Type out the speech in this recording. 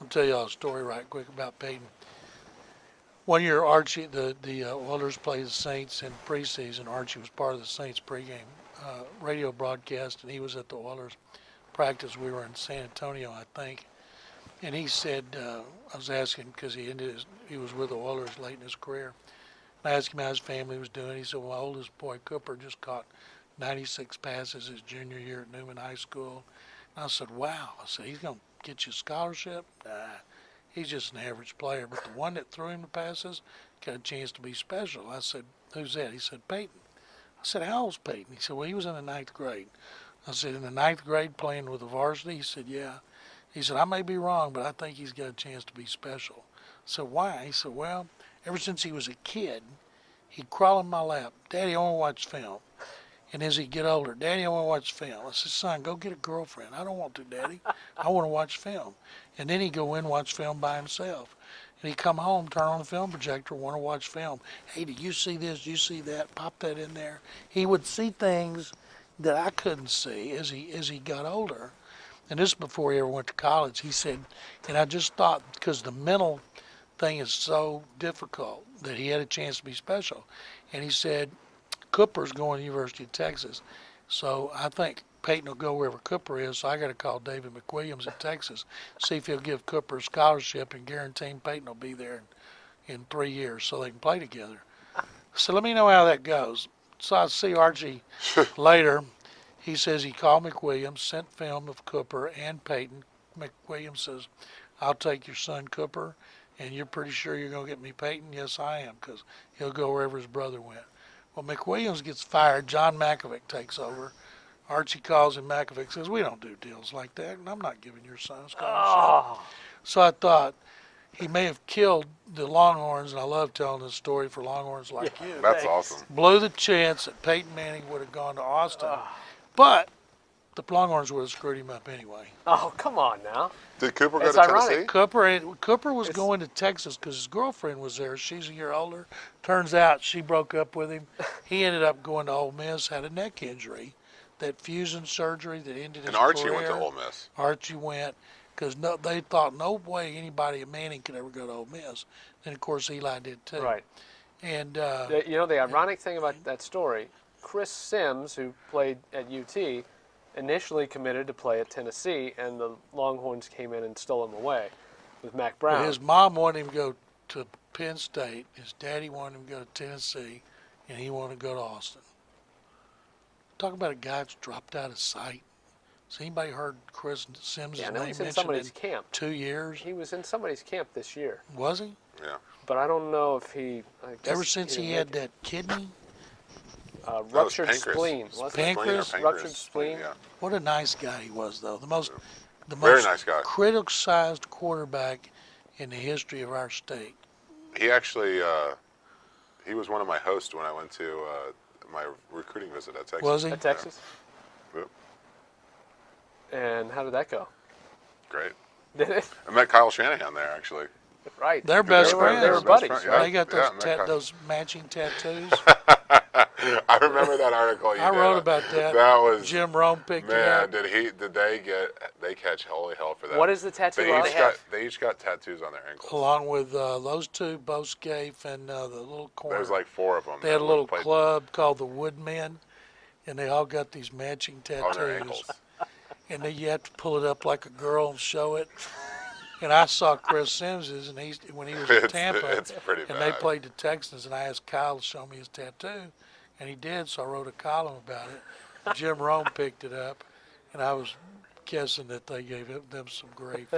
I'll tell y'all a story right quick about Peyton. One year, Archie, the Oilers played the Saints in preseason. Archie was part of the Saints pregame radio broadcast, and he was at the Oilers practice. We were in San Antonio, I think, and he said, I was asking because he was with the Oilers late in his career. I asked him how his family was doing. He said, well, my oldest boy, Cooper, just caught 96 passes his junior year at Newman High School. And I said, wow. I said, he's going to get you a scholarship? Nah, he's just an average player. But the one that threw him the passes got a chance to be special. I said, who's that? He said, Peyton. I said, how old's Peyton? He said, well, he was in the ninth grade. I said, in the ninth grade playing with the varsity? He said, yeah. He said, I may be wrong, but I think he's got a chance to be special. I said, why? He said, well, ever since he was a kid, he'd crawl in my lap. Daddy, I want to watch film. And as he'd get older, Daddy, I want to watch film. I said, son, go get a girlfriend. I don't want to, Daddy. I want to watch film. And then he'd go in and watch film by himself. And he'd come home, turn on the film projector, want to watch film. Hey, did you see this? Did you see that? Pop that in there. He would see things that I couldn't see as he got older. And this is before he ever went to college. He said, and I just thought, because the mental thing is so difficult, that he had a chance to be special. And he said, Cooper's going to the University of Texas. So I think Peyton will go wherever Cooper is. So I got to call David McWilliams in Texas, see if he'll give Cooper a scholarship and guarantee Peyton will be there in 3 years so they can play together. So let me know how that goes. So I see Archie later. He says he called McWilliams, sent film of Cooper and Peyton. McWilliams says, I'll take your son Cooper, and you're pretty sure you're going to get me Peyton? Yes, I am, because he'll go wherever his brother went. Well, McWilliams gets fired. John Mackovic takes over. Archie calls him. Mackovic says, we don't do deals like that, and I'm not giving your son a scholarship. Oh. So I thought he may have killed the Longhorns, and I love telling this story for Longhorns like you. That's awesome. Blew the chance that Peyton Manning would have gone to Austin. But the Longhorns would have screwed him up anyway. Oh, come on now. Did Cooper go It's to ironic. Tennessee? Cooper was going to Texas because his girlfriend was there. She's a year older. Turns out she broke up with him. He ended up going to Ole Miss, had a neck injury, that fusion surgery that ended his And Archie career. went to Ole Miss. Archie went because they thought no way anybody at Manning could ever go to Ole Miss. Then, of course, Eli did too. Right. And the ironic thing about that story, Chris Sims, who played at UT, initially committed to play at Tennessee, and the Longhorns came in and stole him away with Mac Brown. his mom wanted him to go to Penn State. His daddy wanted him to go to Tennessee, and he wanted to go to Austin. Talk about a guy that's dropped out of sight. Has anybody heard Chris Sims' Yeah, I name know he's in mentioned somebody's in camp. 2 years? He was in somebody's camp this year, Was he? Yeah. but I don't know if he. Ever since he had that kidney? ruptured pancreas. spleen. wasn't it? Pancreas? Ruptured spleen. Yeah. What a nice guy he was, though. The most Very nice guy. criticized quarterback in the history of our state. He actually, he was one of my hosts when I went to my recruiting visit at Texas. Was he? At Texas. Yep. And how did that go? Great. Did it? I met Kyle Shanahan there, actually. Right. They're best friends. They were buddies, Best friend, right? They got Yeah, those met Kyle. those matching tattoos. I remember that article you I did. wrote about that. That was Jim Rome picked it man. up. Did they catch holy hell for that? What is the tattoo They on? each got tattoos on their ankles. Along with those two, Bo Scaife and the little corner. There's like 4 of them. They had a that little played club called the Woodmen, and they all got these matching on their tattoos. ankles. And then you have to pull it up like a girl and show it. And I saw Chris Sims's, and when he was in Tampa, It's pretty and bad. they played the Texans, and I asked Kyle to show me his tattoo, and he did. So I wrote a column about it. Jim Rome picked it up, and I was guessing that they gave them some grief.